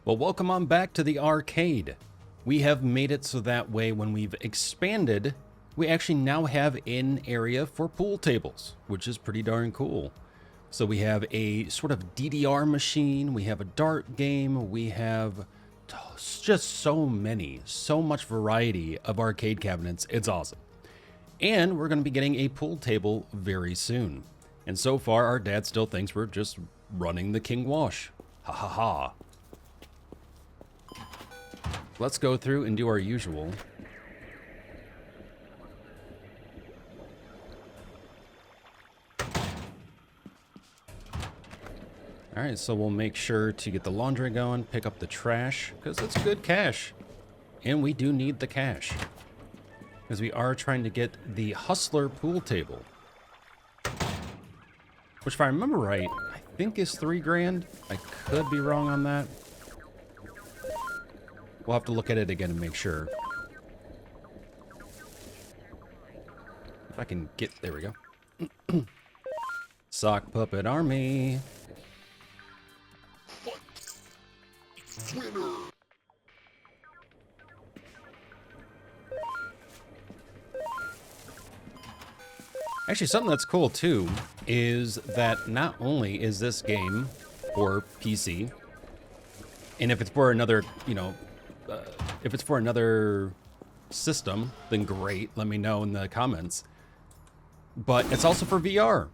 Well, welcome on back to the arcade. We have made it so that way when we've expanded, we actually now have an area for pool tables, which is pretty darn cool. So we have a sort of DDR machine, we have a dart game, we have just so much variety of arcade cabinets. It's awesome. And we're going to be getting a pool table very soon. And so far, our dad still thinks we're just running the King Wash. Ha ha ha. Let's go through and do our usual. Alright, so we'll make sure to get the laundry going, pick up the trash, because it's good cash. And we do need the cash. Because we are trying to get the Hustler pool table. Which, if I remember right, I think is $3 grand. I could be wrong on that. We'll have to look at it again and make sure. If I can get... There we go. Sock Puppet Army. Actually, something that's cool too is that not only is this game for PC, and if it's for another, if it's for another system, then great, let me know in the comments. But it's also for VR.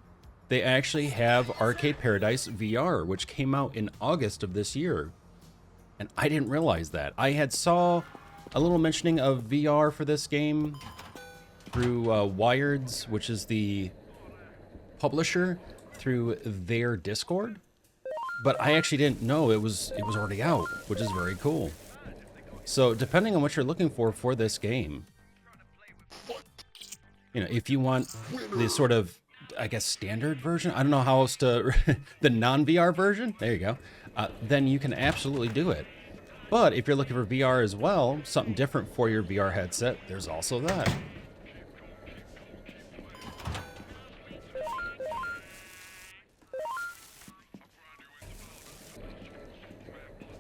They actually have Arcade Paradise VR, which came out in August of this year. And I didn't realize that. I had saw a little mentioning of VR for this game through Wired's, which is the publisher, through their Discord. But I actually didn't know it was already out, which is very cool. So depending on what you're looking for this game, if you want the sort of, I guess, standard version, I don't know how else to, the non-VR version, there you go, then you can absolutely do it. But if you're looking for VR as well, something different for your VR headset, there's also that.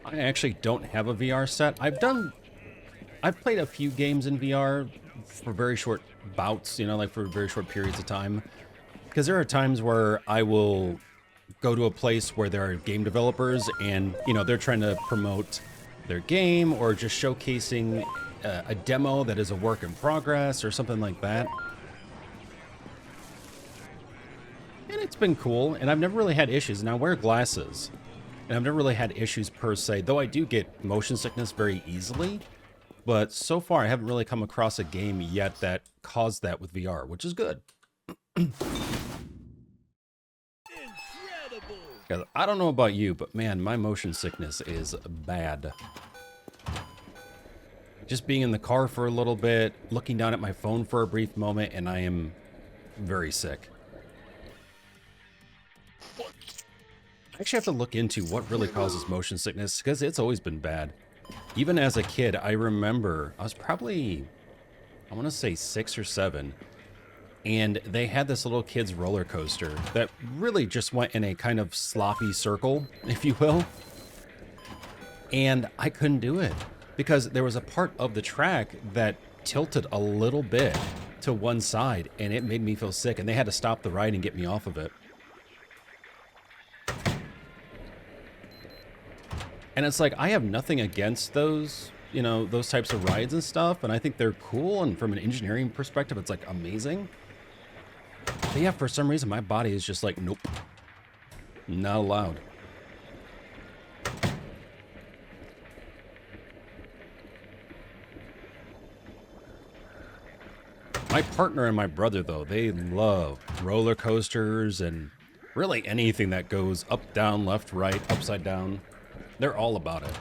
I actually don't have a VR set. I've played a few games in VR for very short bouts, like for very short periods of time. Because there are times where I will go to a place where there are game developers and, they're trying to promote their game or just showcasing a demo that is a work in progress or something like that. And it's been cool, and I've never really had issues. And I wear glasses, and I've never really had issues per se, though I do get motion sickness very easily. But so far, I haven't really come across a game yet that caused that with VR, which is good. I don't know about you, but man, my motion sickness is bad. Just being in the car for a little bit, looking down at my phone for a brief moment, and I am very sick. I actually have to look into what really causes motion sickness, because it's always been bad. Even as a kid, I remember, I was probably, I want to say 6 or 7, and they had this little kid's roller coaster that really just went in a kind of sloppy circle, if you will. And I couldn't do it because there was a part of the track that tilted a little bit to one side, and it made me feel sick, and they had to stop the ride and get me off of it. And it's like, I have nothing against those, those types of rides and stuff, and I think they're cool, and from an engineering perspective, it's like amazing. But yeah, for some reason, my body is just like, nope, not allowed. My partner and my brother, though, they love roller coasters and really anything that goes up, down, left, right, upside down. They're all about it.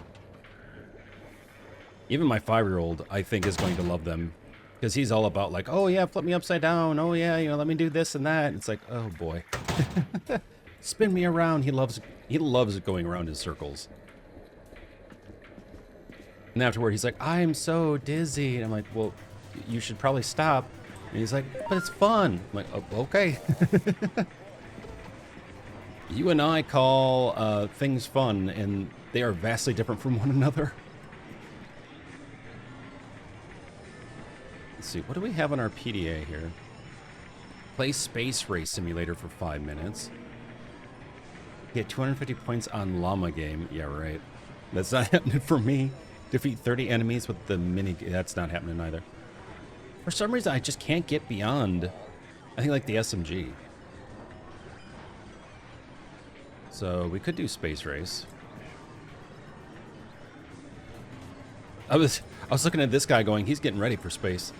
Even my 5-year-old, I think, is going to love them. Because he's all about like, oh yeah, flip me upside down. Oh yeah, let me do this and that. It's like, oh boy. Spin me around. He loves going around in circles. And afterward, he's like, I'm so dizzy. And I'm like, well, you should probably stop. And he's like, but it's fun. I'm like, oh, okay. You and I call things fun, and they are vastly different from one another. Let's see, what do we have on our PDA here? Play Space Race Simulator for 5 minutes. Get 250 points on Llama Game. Yeah, right. That's not happening for me. Defeat 30 enemies with the mini... That's not happening either. For some reason, I just can't get beyond, I think, like the SMG. So we could do Space Race. I was looking at this guy going, he's getting ready for space.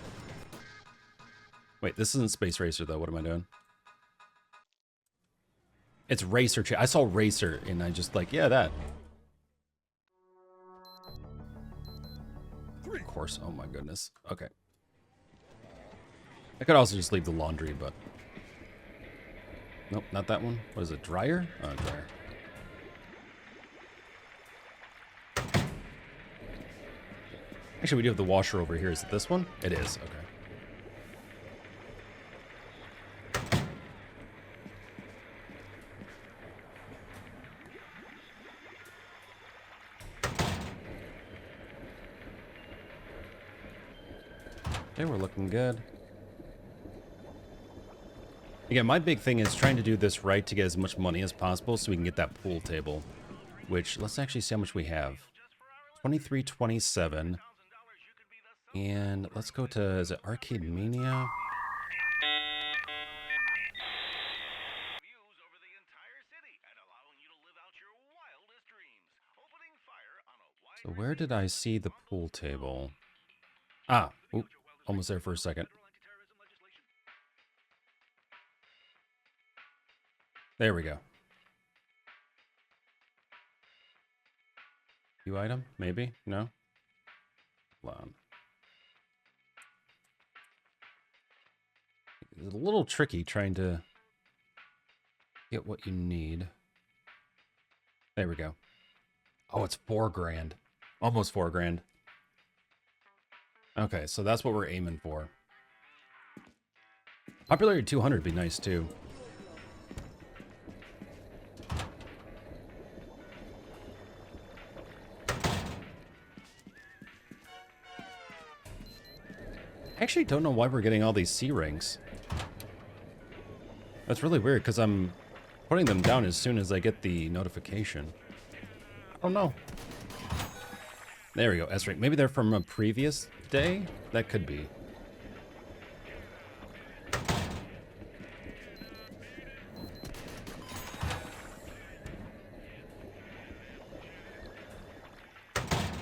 Wait, this isn't Space Racer though. What am I doing? It's Racer. I saw Racer and I just like, yeah, that. Of course. Oh my goodness. Okay. I could also just leave the laundry, but nope, not that one. What is it? Dryer? Oh, dryer. Actually, we do have the washer over here. Is it this one? It is. Okay. Okay, we're looking good. Again, my big thing is trying to do this right to get as much money as possible so we can get that pool table. Which, let's actually see how much we have. 2327. And let's go to, is it Arcade Mania? So where did I see the pool table? Ah, oop, almost there for a second. There we go. View item? Maybe? No? Hold on. It's a little tricky trying to get what you need. There we go. Oh, it's $4,000. Almost $4,000. Okay, so that's what we're aiming for. Popularity 200 would be nice too. I actually don't know why we're getting all these C ranks. That's really weird because I'm putting them down as soon as I get the notification. I don't know. There we go, S rank. Maybe they're from a previous day? That could be.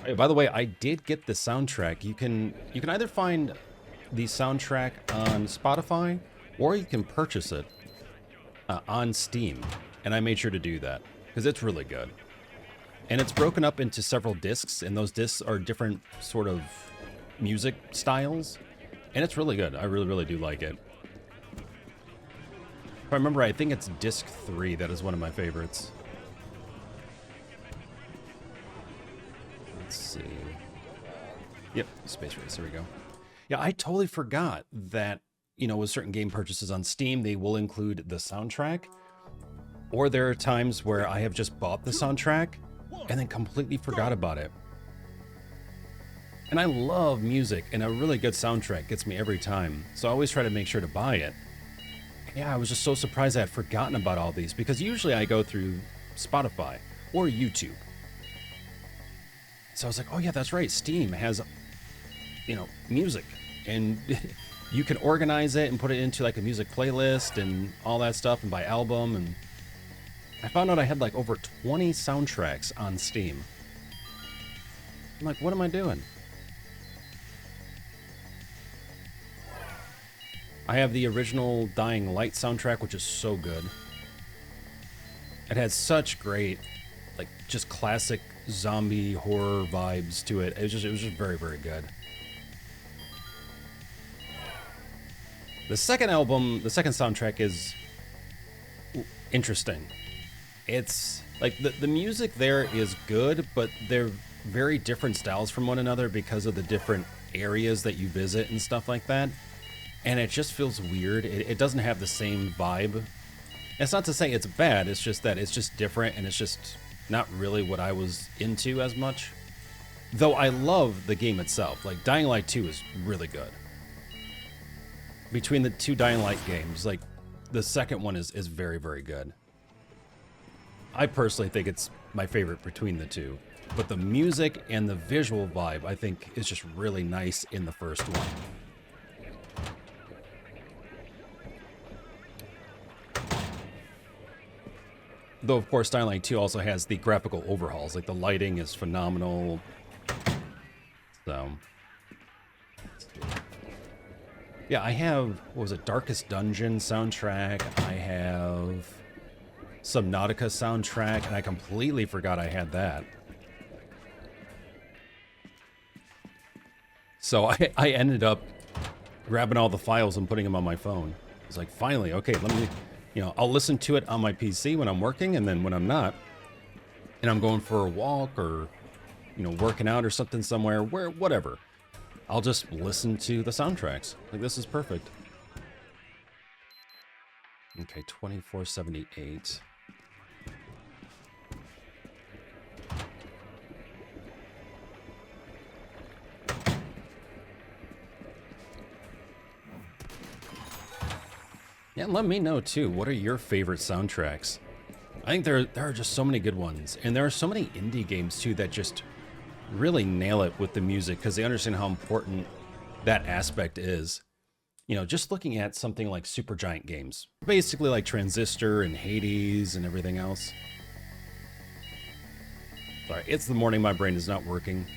Hey, by the way, I did get the soundtrack. You can either find the soundtrack on Spotify or you can purchase it on Steam. And I made sure to do that because it's really good. And it's broken up into several discs, and those discs are different sort of music styles. And it's really good. I really, really do like it. If I remember, I think it's disc 3 that is one of my favorites. Let's see. Yep, Space Race, there we go. Yeah, I totally forgot that, you know, with certain game purchases on Steam, they will include the soundtrack. Or there are times where I have just bought the soundtrack and then completely forgot about it. And I love music, and a really good soundtrack gets me every time. So I always try to make sure to buy it. Yeah, I was just so surprised I had forgotten about all these, because usually I go through Spotify or YouTube. So I was like, oh yeah, that's right, Steam has, you know, music. And you can organize it and put it into like a music playlist and all that stuff and by album. And I found out I had like over 20 soundtracks on Steam. I'm like, what am I doing? I have the original Dying Light soundtrack, which is so good. It has such great, like, just classic zombie horror vibes to it. It was just very, very good. The second album, the second soundtrack is interesting. It's like the music there is good, but they're very different styles from one another because of the different areas that you visit and stuff like that. And it just feels weird. It doesn't have the same vibe. It's not to say it's bad, it's just that it's just different and it's just not really what I was into as much. Though I love the game itself. Like, Dying Light 2 is really good. Between the two Dying Light games, like, the second one is very, very good. I personally think it's my favorite between the two. But the music and the visual vibe, I think, is just really nice in the first one. Though, of course, Dying Light 2 also has the graphical overhauls. Like, the lighting is phenomenal. So, yeah, I have, what was it, Darkest Dungeon soundtrack. I have Subnautica soundtrack, and I completely forgot I had that. So I ended up grabbing all the files and putting them on my phone. I was like, finally, okay, let me, I'll listen to it on my PC when I'm working, and then when I'm not, and I'm going for a walk or, working out or something somewhere, whatever, I'll just listen to the soundtracks. Like, this is perfect. Okay, 2478. Yeah, let me know too. What are your favorite soundtracks? I think there are just so many good ones, and there are so many indie games too that just really nail it with the music because they understand how important that aspect is. Just looking at something like Supergiant Games, basically like Transistor and Hades and everything else. Sorry, it's the morning. My brain is not working.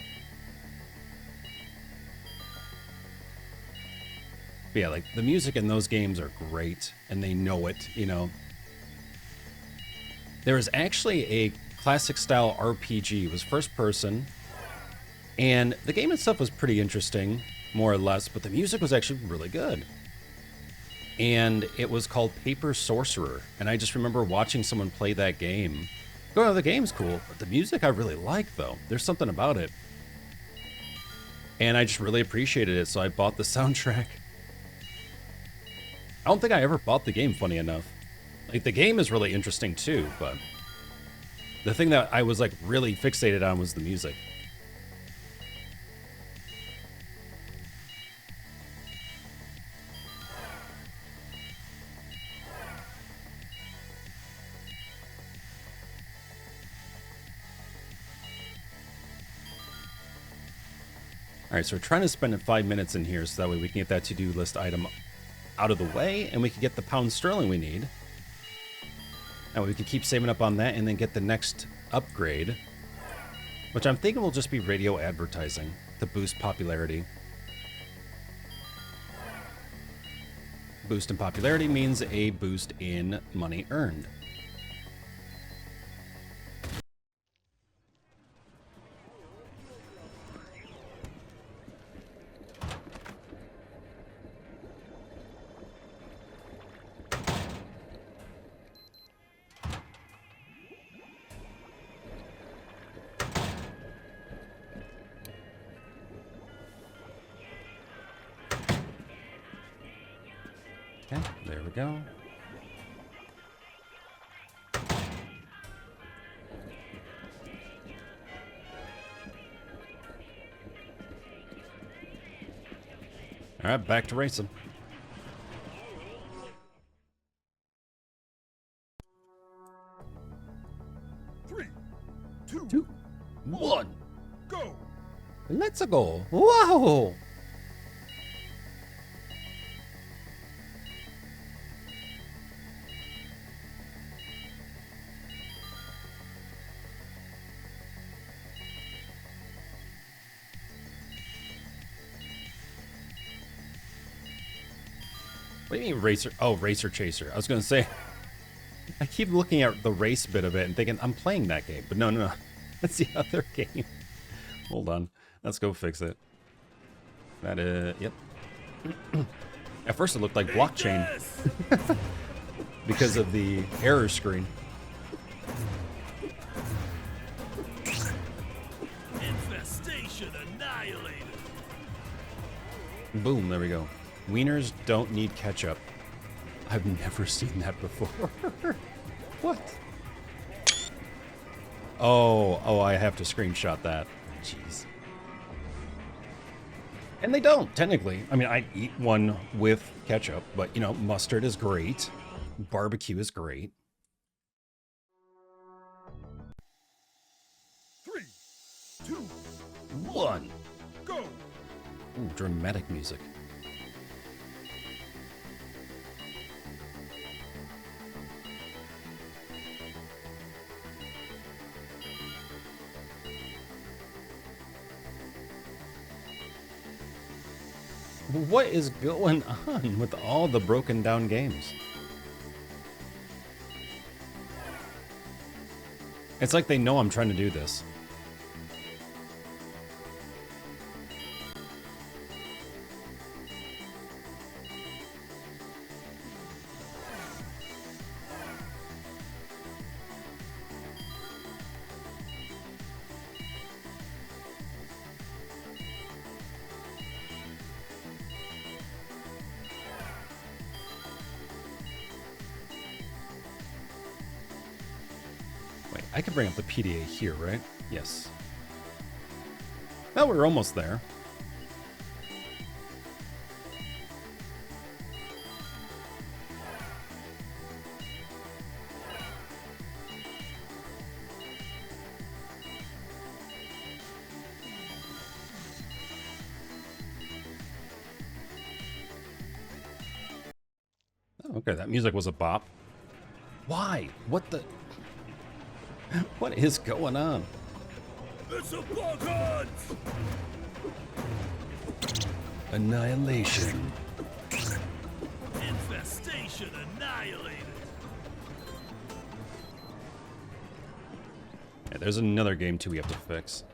But yeah, like, the music in those games are great, and they know it, There was actually a classic-style RPG. It was first-person, and the game itself was pretty interesting, more or less, but the music was actually really good. And it was called Paper Sorcerer, and I just remember watching someone play that game. Oh, the game's cool, but the music I really like, though. There's something about it. And I just really appreciated it, so I bought the soundtrack. I don't think I ever bought the game, funny enough. Like, the game is really interesting too, but the thing that I was, like, really fixated on was the music. Alright, so we're trying to spend 5 minutes in here so that way we can get that to-do list item out of the way, and we can get the pound sterling we need. And we can keep saving up on that and then get the next upgrade, which I'm thinking will just be radio advertising to boost popularity. Boost in popularity means a boost in money earned. Okay, there we go. All right, back to racing. Three, two, one, go! Let's go. Wow! What do you mean racer? Oh, Racer Chaser. I was going to say, I keep looking at the race bit of it and thinking, I'm playing that game. But no. That's the other game. Hold on. Let's go fix it. That is, yep. At first it looked like blockchain. Because of the error screen. Infestation annihilated. Boom, there we go. Wieners don't need ketchup. I've never seen that before. What? Oh, I have to screenshot that. Jeez. And they don't, technically. I mean, I'd eat one with ketchup, but, you know, mustard is great. Barbecue is great. 3, 2, 1. go! Ooh, dramatic music. What is going on with all the broken down games? It's like they know I'm trying to do this. Wait, I can bring up the PDA here, right? Yes. Well, we're almost there. Oh, okay, that music was a bop. Why? What the... What is going on? It's a bug hunt! Annihilation. Infestation annihilated! Yeah, there's another game too we have to fix.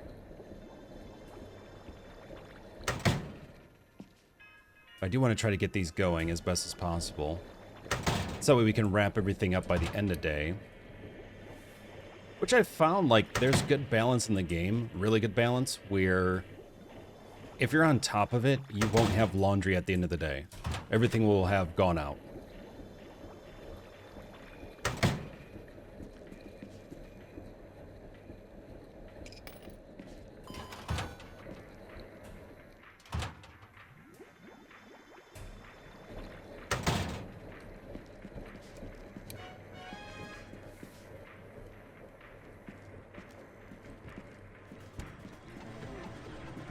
I do want to try to get these going as best as possible. So that way we can wrap everything up by the end of day. Which I've found, like, there's good balance in the game, really good balance, where if you're on top of it, you won't have laundry at the end of the day. Everything will have gone out.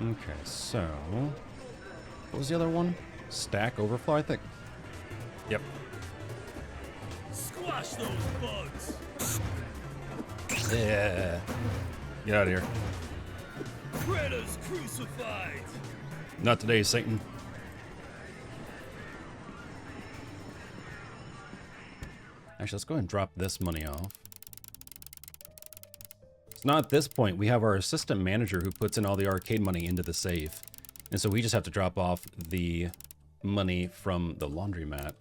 Okay, so... What was the other one? Stack Overflow, I think? Yep. Squash those bugs! Yeah. Get out of here. Predators crucified! Not today, Satan. Actually, let's go ahead and drop this money off. So now at this point, we have our assistant manager who puts in all the arcade money into the safe. And so we just have to drop off the money from the laundromat.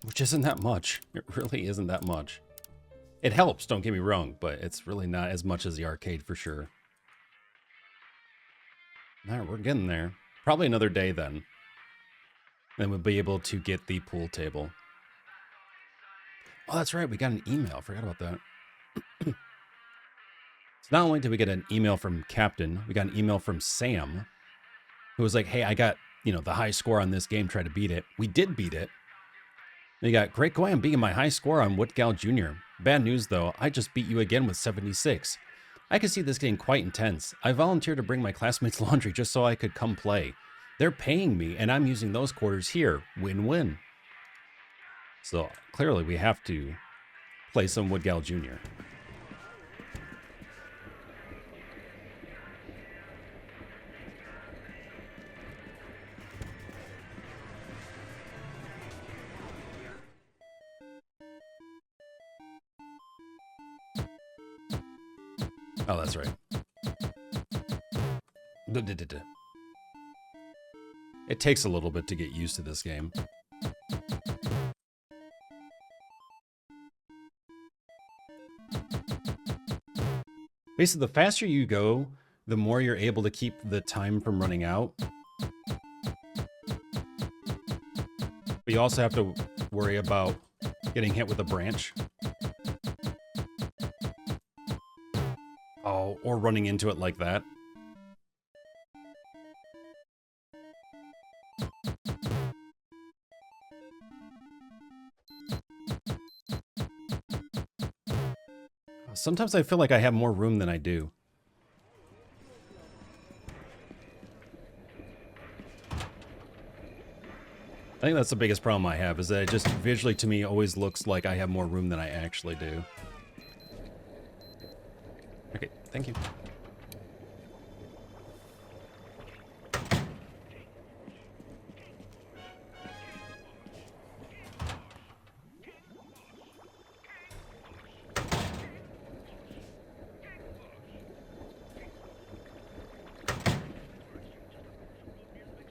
Which isn't that much. It really isn't that much. It helps, don't get me wrong, but it's really not as much as the arcade for sure. Alright, we're getting there. Probably another day then. Then we'll be able to get the pool table. Oh, that's right. We got an email. Forgot about that. So not only did we get an email from Captain, we got an email from Sam, who was like, hey, I got, you know, the high score on this game. Try to beat it. We did beat it. We got, great going. I'm beating my high score on Woodgal Jr. Bad news, though. I just beat you again with 76. I can see this getting quite intense. I volunteered to bring my classmates' laundry just so I could come play. They're paying me, and I'm using those quarters here. Win-win. So clearly we have to play some Woodgal Jr. Oh, that's right. It takes a little bit to get used to this game. Basically, the faster you go, the more you're able to keep the time from running out. But you also have to worry about getting hit with a branch. Oh, or running into it like that. Sometimes I feel like I have more room than I do. I think that's the biggest problem I have, is that it just visually to me always looks like I have more room than I actually do. Okay, thank you.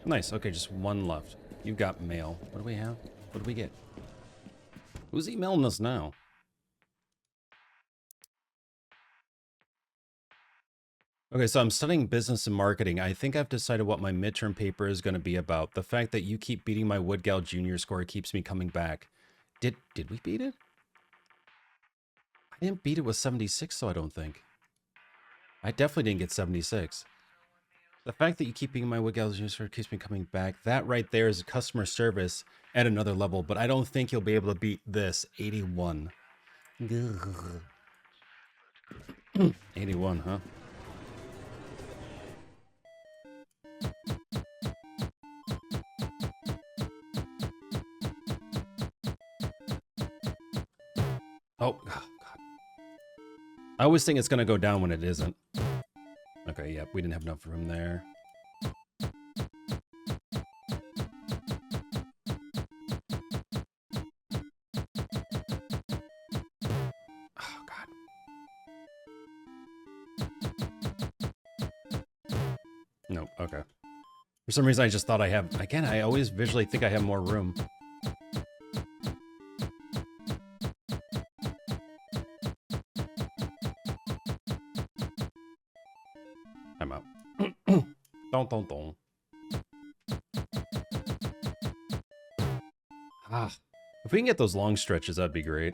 Nice, okay, just one left. You've got mail. What do we have? What do we get? Who's emailing us now? Okay, so I'm studying business and marketing. I think I've decided what my midterm paper is going to be about. The fact that you keep beating my Wood Gal Junior score keeps me coming back. Did we beat it? I didn't beat it with 76, so I don't think. I definitely didn't get 76. The fact that you keep beating my Wood Gal Junior score keeps me coming back. That right there is customer service at another level, but I don't think you'll be able to beat this 81. 81, huh? Oh, God. I always think it's going to go down when it isn't. Okay, yeah, we didn't have enough room there. Oh, God. No, okay. For some reason, I just thought I have... Again, I always visually think I have more room. I'm out. Don't. Ah, if we can get those long stretches, that'd be great.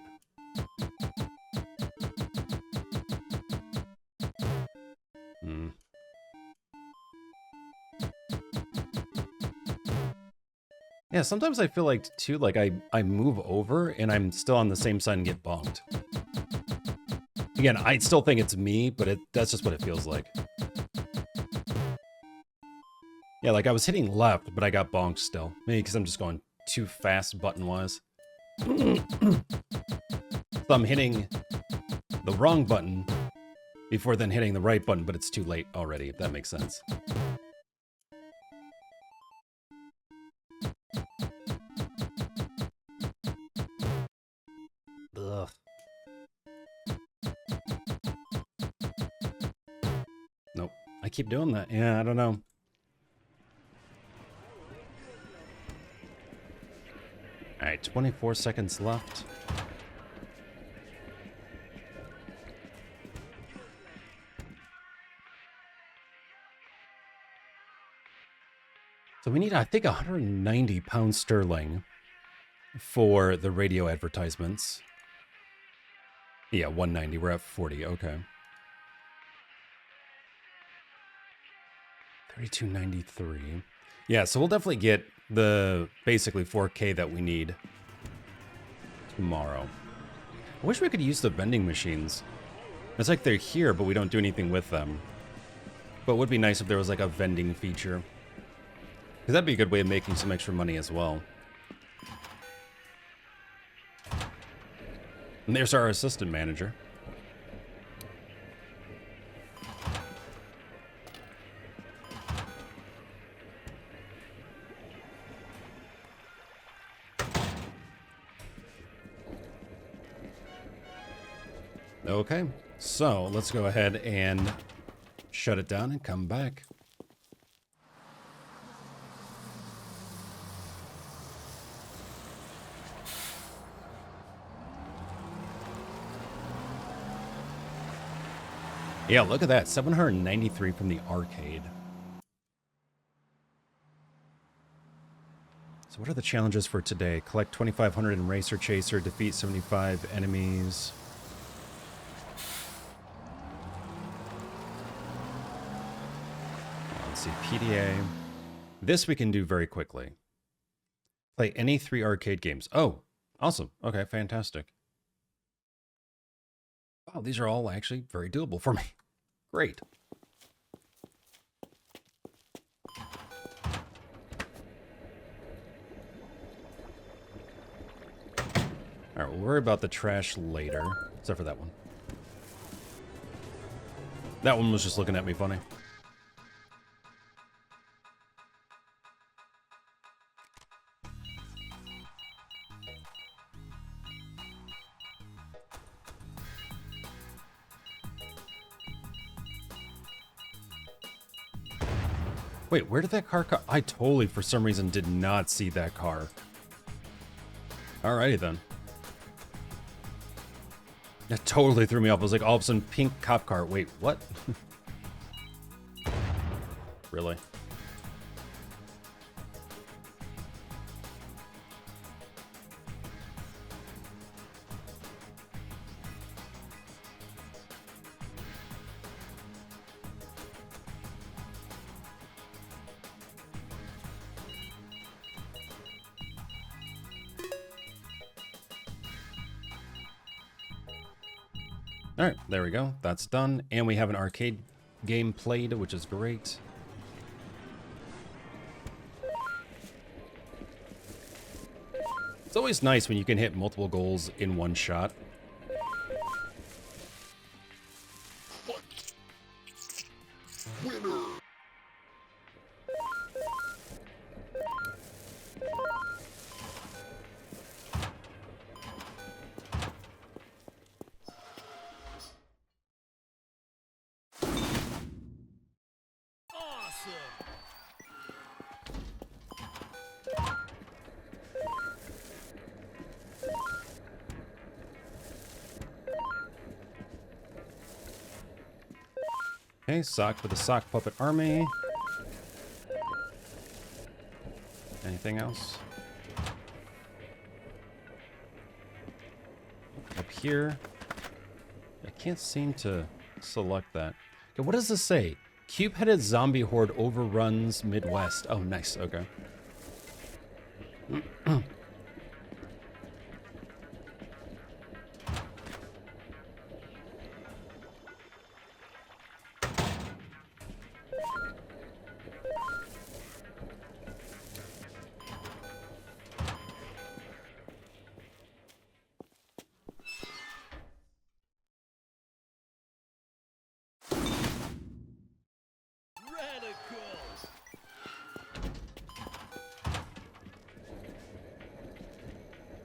Yeah, sometimes I feel like, too, like I move over and I'm still on the same side and get bonked. Again, I still think it's me, but that's just what it feels like. Yeah, like I was hitting left, but I got bonked still. Maybe because I'm just going too fast button-wise. So I'm hitting the wrong button before then hitting the right button, but it's too late already, if that makes sense. Ugh. Nope. I keep doing that. Yeah, I don't know. All right, 24 seconds left. So we need, I think, 190 pounds sterling for the radio advertisements. Yeah, 190. We're at 40. Okay. 32.93. Yeah, so we'll definitely get the basically 4K that we need tomorrow. I wish we could use the vending machines. It's like they're here, but we don't do anything with them. But it would be nice if there was like a vending feature. Because that'd be a good way of making some extra money as well. And there's our assistant manager. Okay, so let's go ahead and shut it down and come back. Yeah, look at that. 793 from the arcade. So what are the challenges for today? Collect 2,500 in Racer Chaser, defeat 75 enemies. see, PDA. This we can do very quickly. Play any 3 arcade games. Oh, awesome. Okay, fantastic. Wow, these are all actually very doable for me. Great. All right, we'll worry about the trash later, except for that one. That one was just looking at me funny. Wait, where did that car come? I totally, for some reason, did not see that car. Alrighty then. That totally threw me off. I was like, all of a sudden, pink cop car. Wait, what? Really? All right, there we go. That's done. And we have an arcade game played, which is great. It's always nice when you can hit multiple goals in one shot. Okay, sock for the sock puppet army. Anything else? Up here. I can't seem to select that. Okay, what does this say? Cube-headed zombie horde overruns Midwest. Oh, nice. Okay.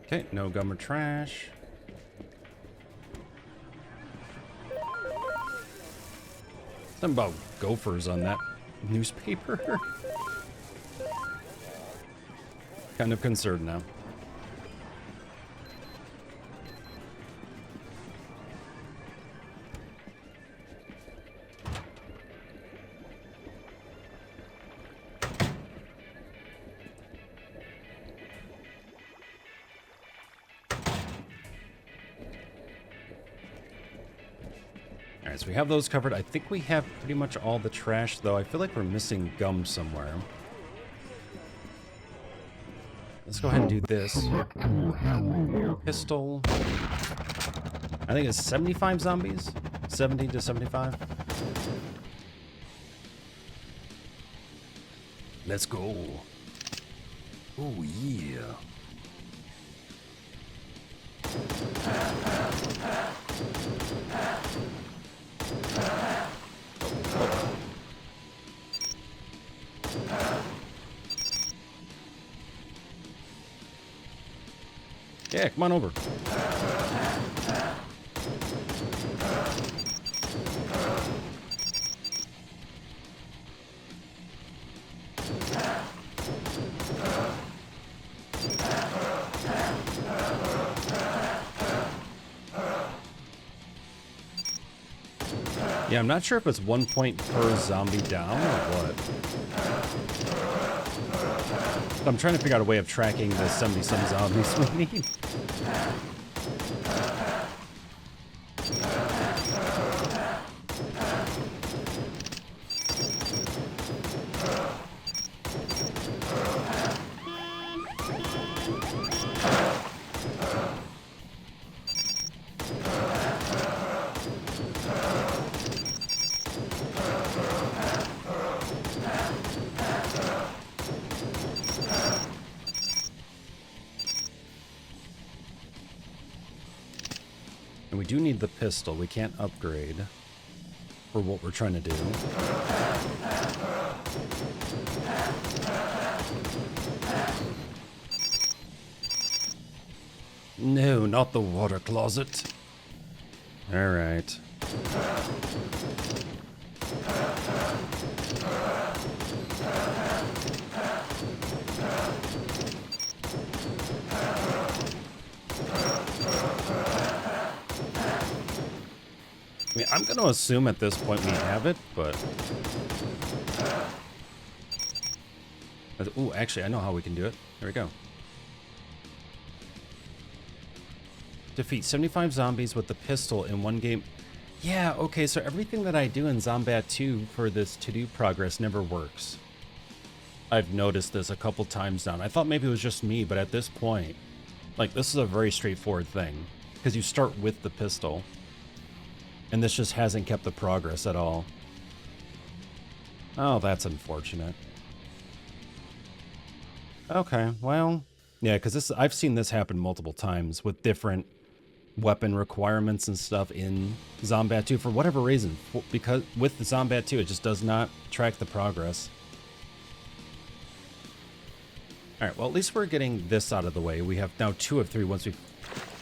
Okay, no gum or trash. Something about gophers on that newspaper. Kind of concerned now. Alright, so we have those covered. I think we have pretty much all the trash, though. I feel like we're missing gum somewhere. Let's go ahead and do this. Pistol. I think it's 75 zombies? 70 to 75? Let's go. Oh, yeah. Yeah, come on over. Yeah, I'm not sure if it's 1 point per zombie down or what. I'm trying to figure out a way of tracking the 70-some zombies we need. do need the pistol. We can't upgrade for what we're trying to do. No, not the water closet. All right. I mean, I'm going to assume at this point we have it, but... Oh, actually, I know how we can do it. There we go. Defeat 75 zombies with the pistol in one game. Yeah, okay, so everything that I do in Zombat 2 for this to-do progress never works. I've noticed this a couple times now. I thought maybe it was just me, but at this point, like, this is a very straightforward thing. Because you start with the pistol. And this just hasn't kept the progress at all. Oh, that's unfortunate. Okay, well... Yeah, because I've seen this happen multiple times with different weapon requirements and stuff in Zombat 2 for whatever reason. Because with the Zombat 2, it just does not track the progress. Alright, well, at least we're getting this out of the way. We have now 2 of 3 once we...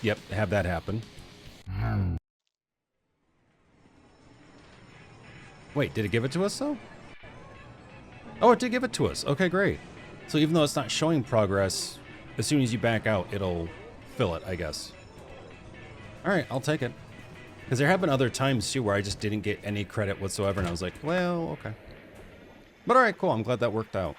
Yep, have that happen. Wait, did it give it to us, though? Oh, it did give it to us. Okay, great. So even though it's not showing progress, as soon as you back out, it'll fill it, I guess. Alright, I'll take it. Because there have been other times, too, where I just didn't get any credit whatsoever, and I was like, well, okay. But alright, cool. I'm glad that worked out.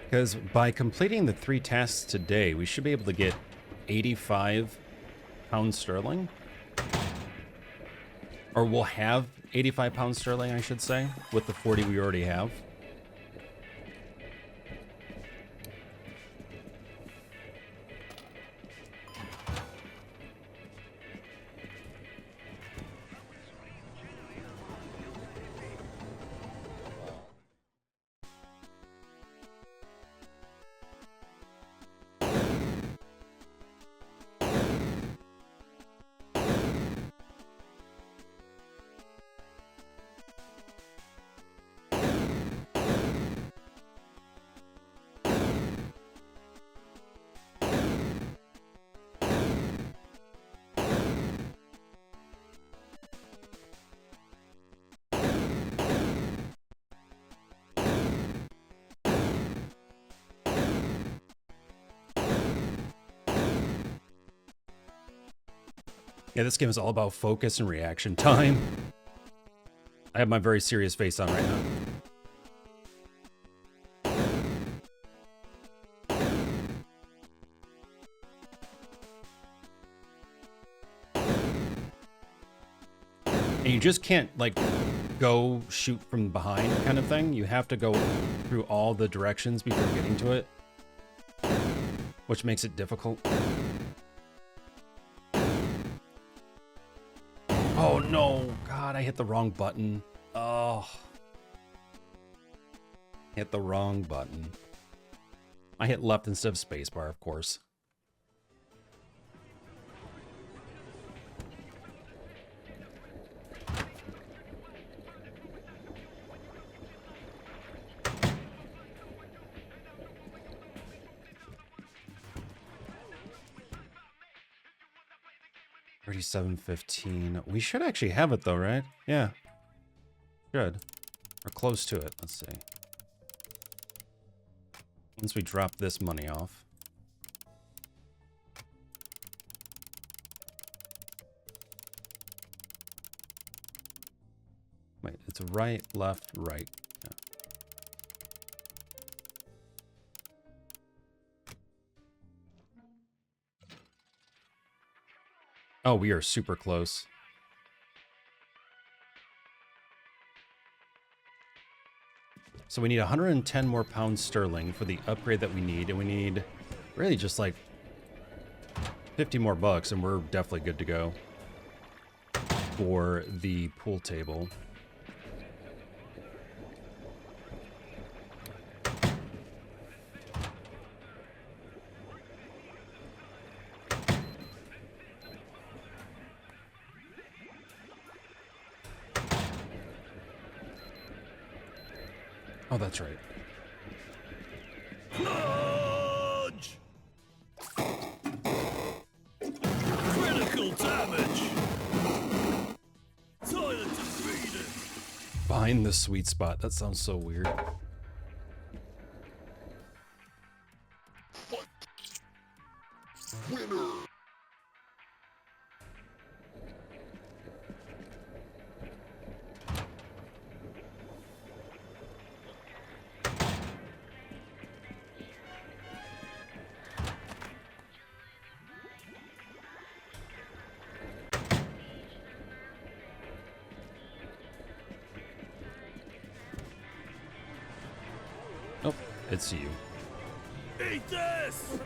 Because by completing the 3 tasks today, we should be able to get 85 pounds sterling. Or we'll have 85 pounds sterling, I should say, with the 40 we already have. Yeah, this game is all about focus and reaction time. I have my very serious face on right now. And you just can't, like, go shoot from behind kind of thing. You have to go through all the directions before getting to it, which makes it difficult. Oh no, God, I hit the wrong button. Oh. Hit the wrong button. I hit left instead of spacebar, of course. $37.15. We should actually have it though, right? Yeah. Should. Or close to it. Let's see. Once we drop this money off. Wait, it's right, left, right. Yeah. Oh, we are super close. So we need 110 more pounds sterling for the upgrade that we need, and we need really just like 50 more bucks and we're definitely good to go for the pool table. Oh, that's right. Plunge! Critical damage! Toilet depleted! Find the sweet spot. That sounds so weird. Winner! Nope, it's you. Eat this!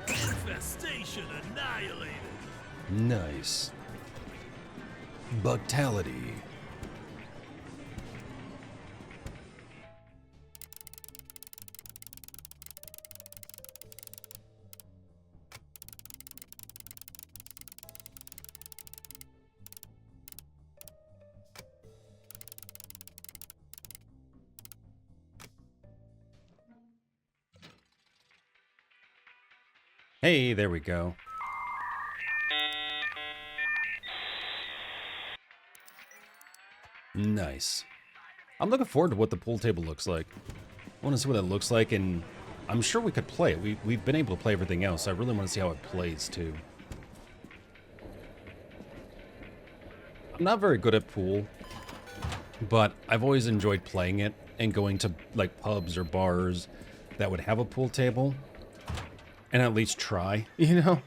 Infestation annihilated! Nice. Bugtality. Hey, there we go. Nice. I'm looking forward to what the pool table looks like. I want to see what it looks like, and I'm sure we could play it. We've been able to play everything else. So I really want to see how it plays, too. I'm not very good at pool, but I've always enjoyed playing it and going to, like, pubs or bars that would have a pool table. And at least try, you know?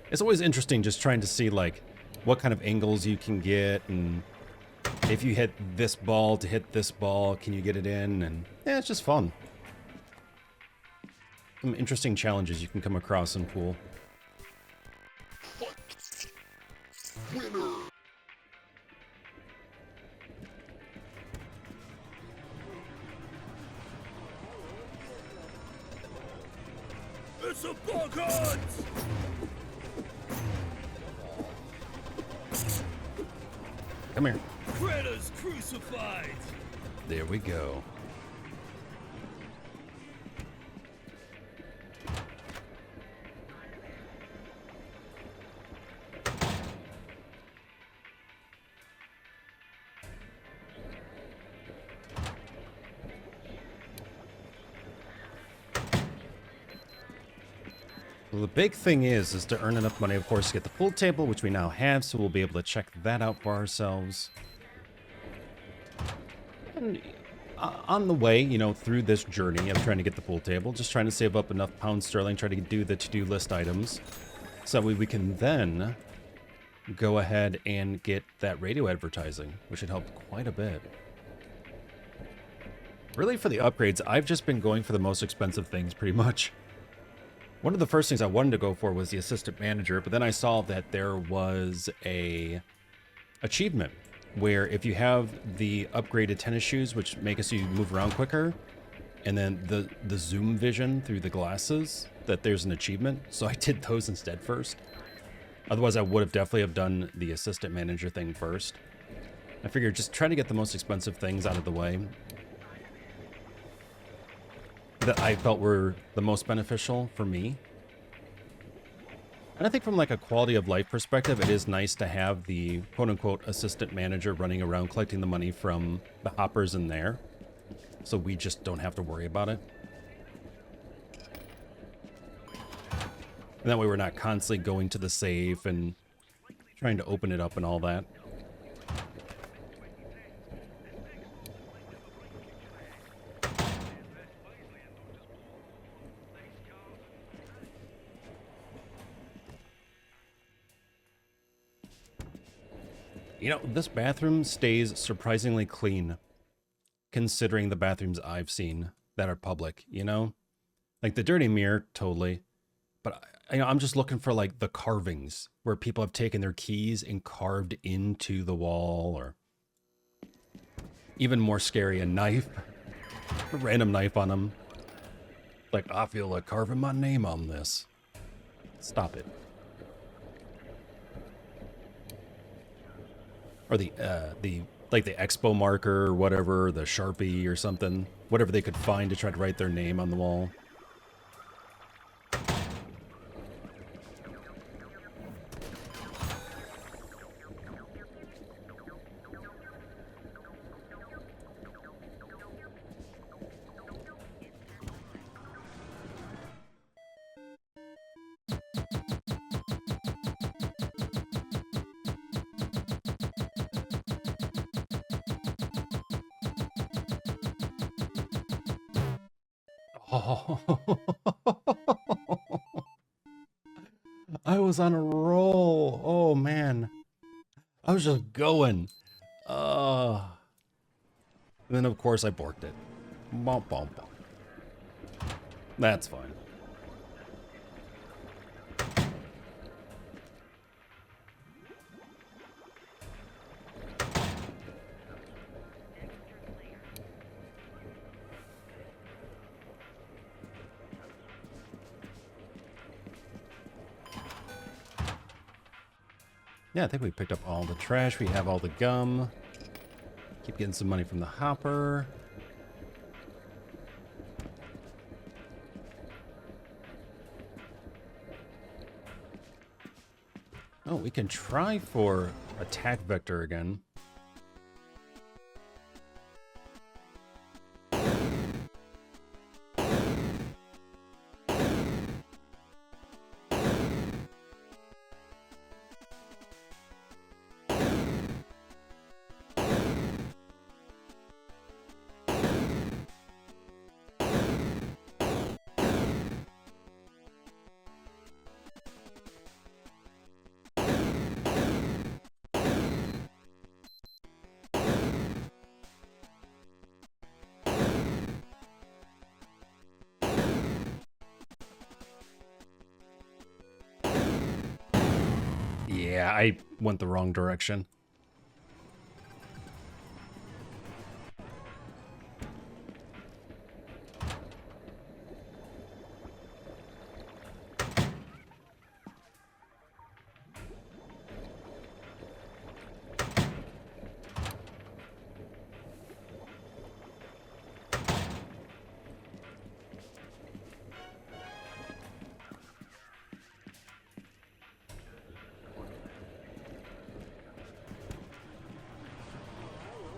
It's always interesting just trying to see, like, what kind of angles you can get, and if you hit this ball to hit this ball, can you get it in? And yeah, it's just fun. Some interesting challenges you can come across in pool. Winner! It's a bug hunt! Come here. Critters crucified! There we go. Well, the big thing is to earn enough money, of course, to get the pool table, which we now have, so we'll be able to check that out for ourselves. And on the way, you know, through this journey of trying to get the pool table, just trying to save up enough pounds sterling, try to do the to-do list items, so we can then go ahead and get that radio advertising, which should help quite a bit. Really, for the upgrades, I've just been going for the most expensive things, pretty much. One of the first things I wanted to go for was the assistant manager, but then I saw that there was a achievement where if you have the upgraded tennis shoes, which make us you move around quicker, and then the zoom vision through the glasses, that there's an achievement. So I did those instead first. Otherwise, I would have definitely have done the assistant manager thing first. I figured just try to get the most expensive things out of the way that I felt were the most beneficial for me. And I think from like a quality of life perspective, it is nice to have the quote-unquote assistant manager running around collecting the money from the hoppers in there, so we just don't have to worry about it. And that way we're not constantly going to the safe and trying to open it up and all that. You know, this bathroom stays surprisingly clean, considering the bathrooms I've seen that are public, you know? Like the Dirty Mirror, totally. But I'm just looking for like the carvings where people have taken their keys and carved into the wall, or even more scary, a knife, a random knife on them. Like, I feel like carving my name on this. Stop it. Or the like the expo marker or whatever, the Sharpie or something, whatever they could find to try to write their name on the wall. Oh. I was on a roll. Oh man. I was just going. And then of course I borked it. Bom, bom, bom. That's fine. Yeah, I think we picked up all the trash. We have all the gum. Keep getting some money from the hopper. Oh, we can try for attack vector again. Yeah, I went the wrong direction.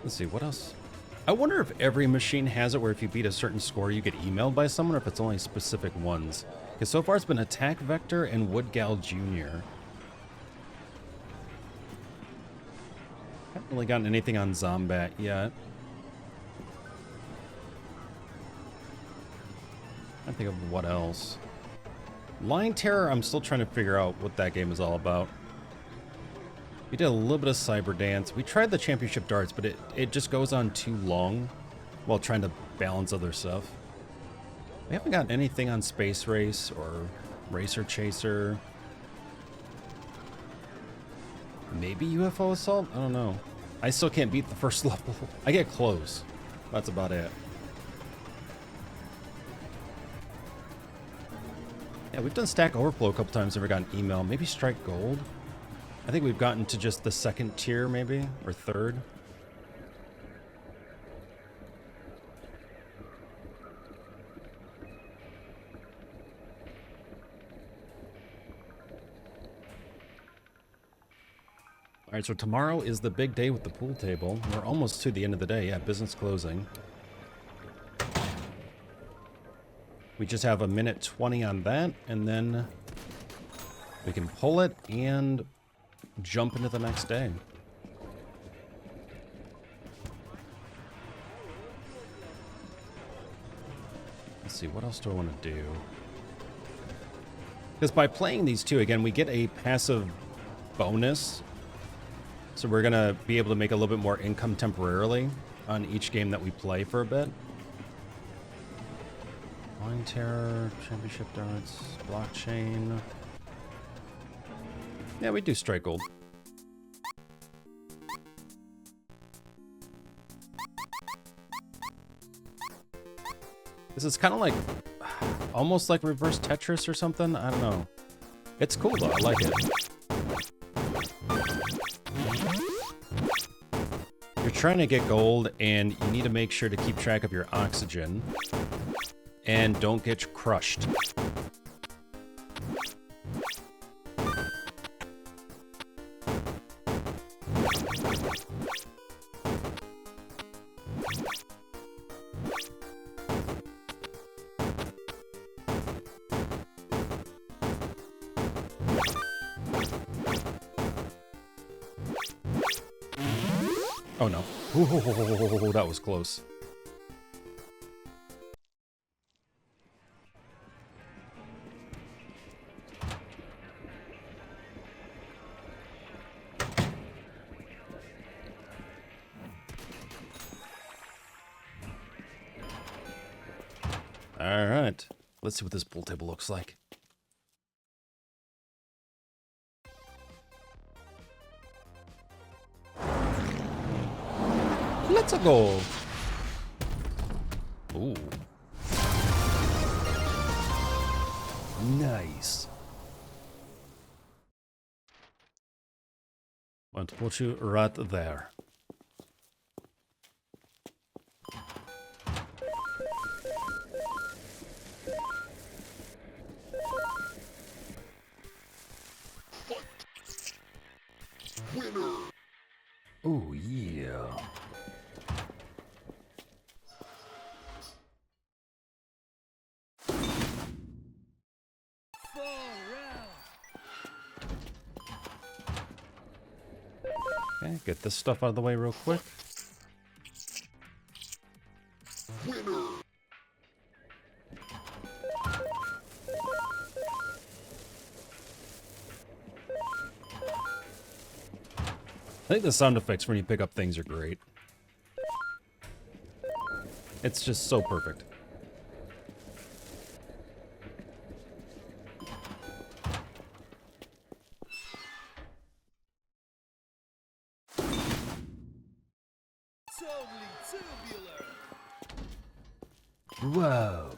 Let's see, what else? I wonder if every machine has it where if you beat a certain score, you get emailed by someone, or if it's only specific ones. Because so far it's been Attack Vector and Woodgal Jr. Haven't really gotten anything on Zombat yet. I think of what else. Line Terror, I'm still trying to figure out what that game is all about. We did a little bit of Cyber Dance. We tried the Championship Darts, but it just goes on too long while trying to balance other stuff. We haven't gotten anything on Space Race or Racer Chaser. Maybe UFO Assault? I don't know. I still can't beat the first level. I get close. That's about it. Yeah, we've done Stack Overflow a couple times, never gotten email. Maybe Strike Gold? I think we've gotten to just the second tier, maybe, or third. All right, so tomorrow is the big day with the pool table. We're almost to the end of the day. Yeah, business closing. We just have a minute 20 on that, and then we can pull it and jump into the next day. Let's see, what else do I want to do? Because by playing these two, again, we get a passive bonus. So we're going to be able to make a little bit more income temporarily on each game that we play for a bit. Line Terror, Championship Darts, Blockchain. Yeah, we do strike gold. This is kind of like, almost like reverse Tetris or something. I don't know. It's cool though, I like it. You're trying to get gold and you need to make sure to keep track of your oxygen and don't get crushed. Oh no. Ooh, that was close. All right. Let's see what this pool table looks like. Let's go. Ooh. Nice. Want to put you right there. Winner. Ooh, yeah. Okay, get this stuff out of the way real quick. Winner. I think the sound effects when you pick up things are great. It's just so perfect. Totally tubular. Whoa.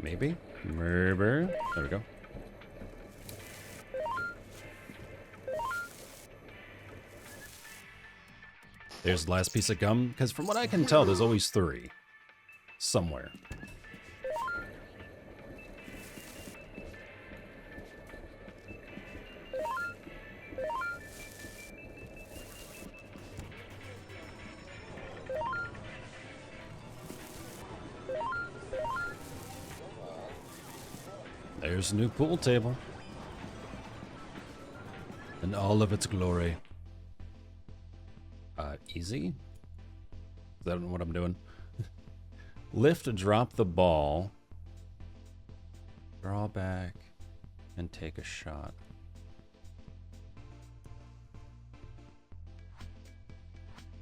Maybe? There we go. There's the last piece of gum, because from what I can tell, there's always 3. Somewhere. There's a new pool table. In all of its glory. Easy? Is that what I'm doing? Lift, drop the ball. Draw back. And take a shot.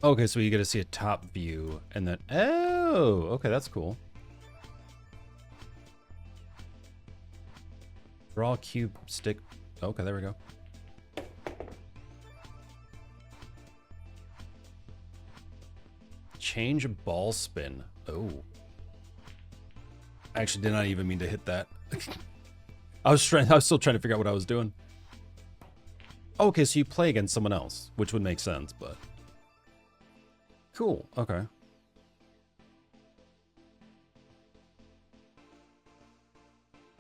Okay, so you get to see a top view. And then... Oh! Okay, that's cool. Draw cube stick. Okay, there we go. Change ball spin. Oh. I actually did not even mean to hit that. I was still trying to figure out what I was doing. Okay, so you play against someone else, which would make sense, but cool. Okay.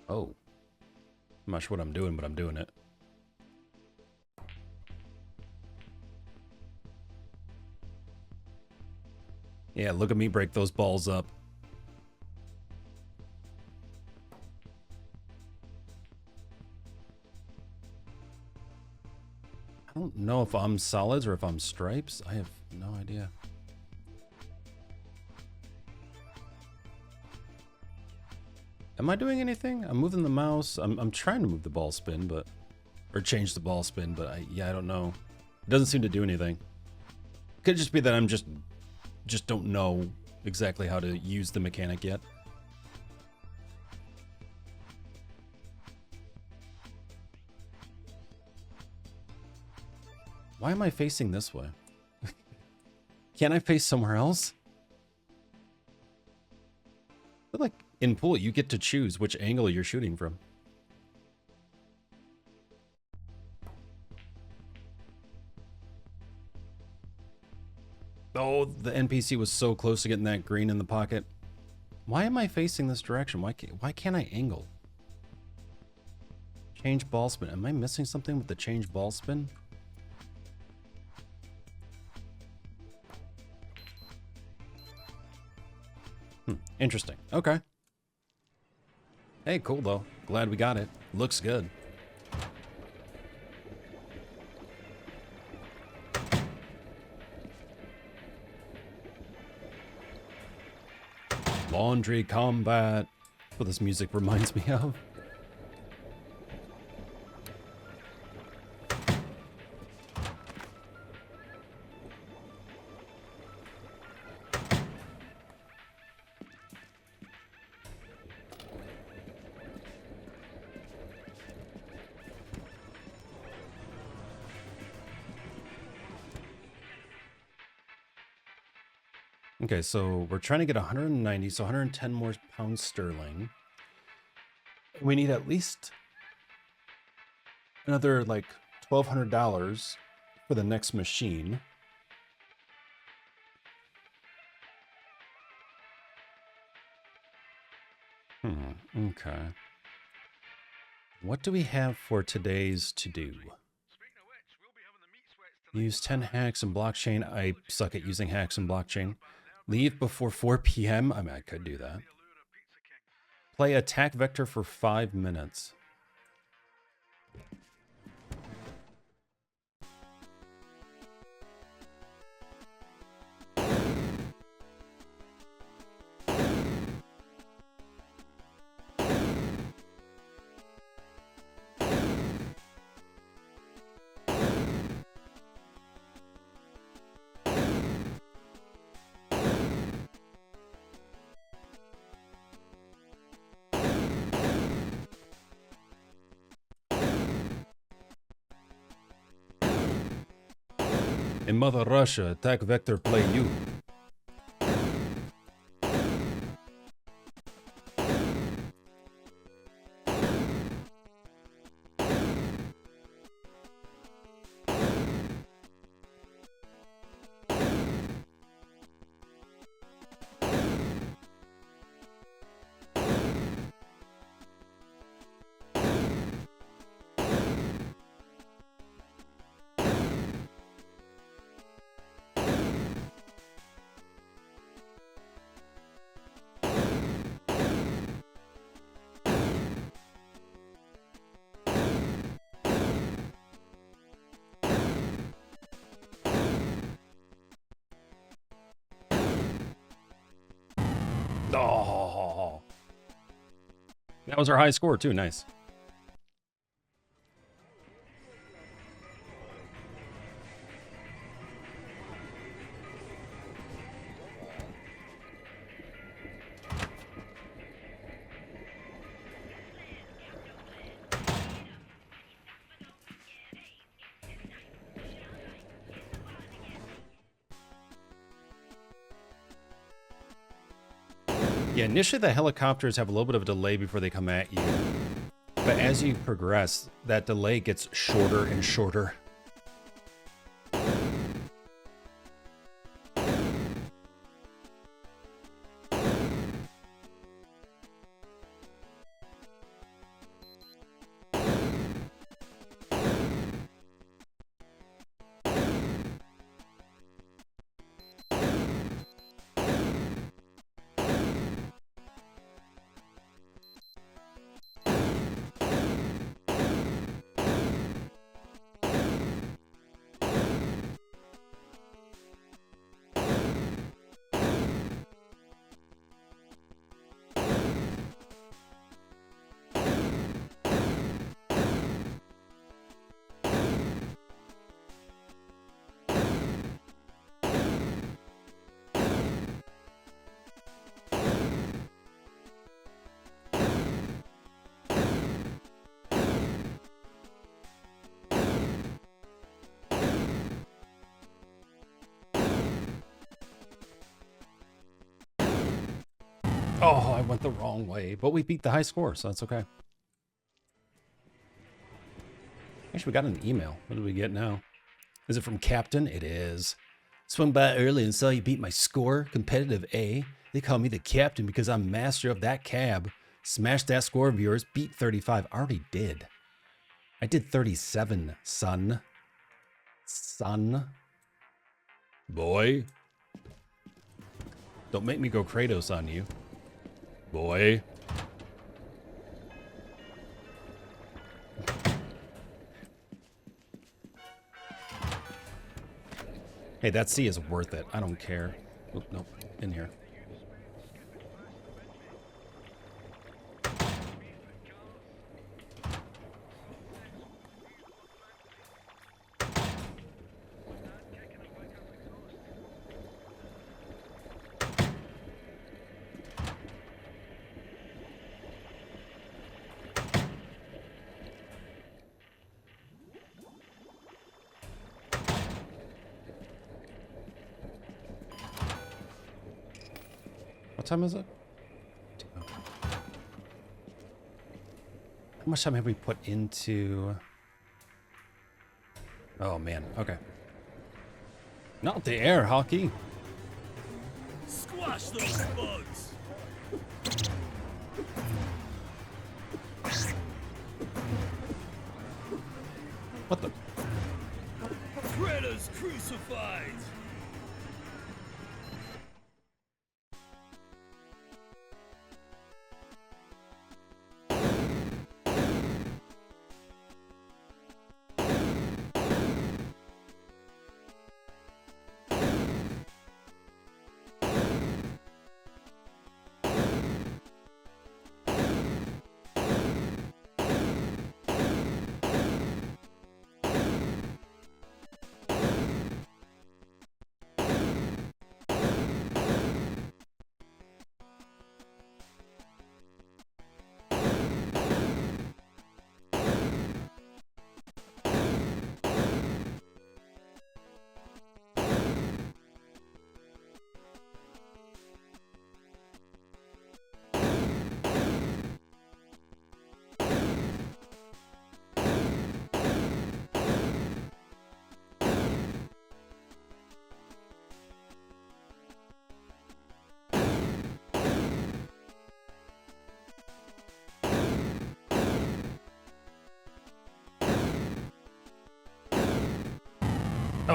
Oh. I'm not sure what I'm doing, but I'm doing it. Yeah, look at me break those balls up. I don't know if I'm solids or if I'm stripes. I have no idea. Am I doing anything? I'm moving the mouse. I'm trying to move the ball spin, but or change the ball spin, but I don't know. It doesn't seem to do anything. Could just be that I'm just don't know exactly how to use the mechanic yet. Why am I facing this way? Can't I face somewhere else? But like in pool, you get to choose which angle you're shooting from. Oh, the NPC was so close to getting that green in the pocket. Why am I facing this direction? Why can't I angle? Change ball spin. Am I missing something with the change ball spin? Interesting. Okay. Hey, cool though. Glad we got it. Looks good. Laundry combat. That's what this music reminds me of. Okay, so we're trying to get 190, so 110 more pounds sterling. We need at least another like $1,200 for the next machine. Okay. What do we have for today's to-do? Use 10 hacks in blockchain. I suck at using hacks in blockchain. Leave before 4 p.m. I mean, I could do that. Play attack vector for 5 minutes. In Mother Russia, attack vector play you. Oh, that was our high score too. Nice. Yeah, initially the helicopters have a little bit of a delay before they come at you. But as you progress, that delay gets shorter and shorter. Oh, I went the wrong way, but we beat the high score, so that's okay. Actually, we got an email. What did we get now? Is it from Captain? It is. Swung by early and saw you beat my score. Competitive A. They call me the captain because I'm master of that cab. Smash that score of yours. Beat 35. Already did. I did 37, son. Son. Boy. Don't make me go Kratos on you. Boy. Hey, that C is worth it. I don't care. Oh, nope. In here. What time is it? Okay. How much time have we put into... Oh, man. Okay. Not the air hockey. Squash those bugs. What the... Predators crucified.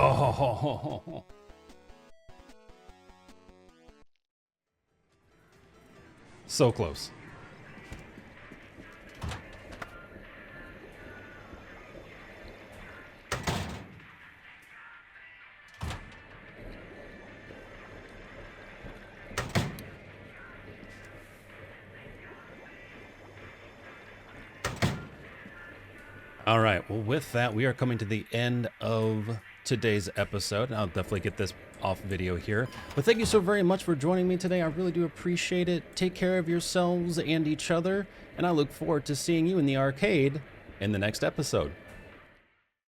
Oh. So close. All right. Well, with that, we are coming to the end of today's episode. I'll definitely get this off video here. But thank you so very much for joining me today. I really do appreciate it. Take care of yourselves and each other. And I look forward to seeing you in the arcade in the next episode.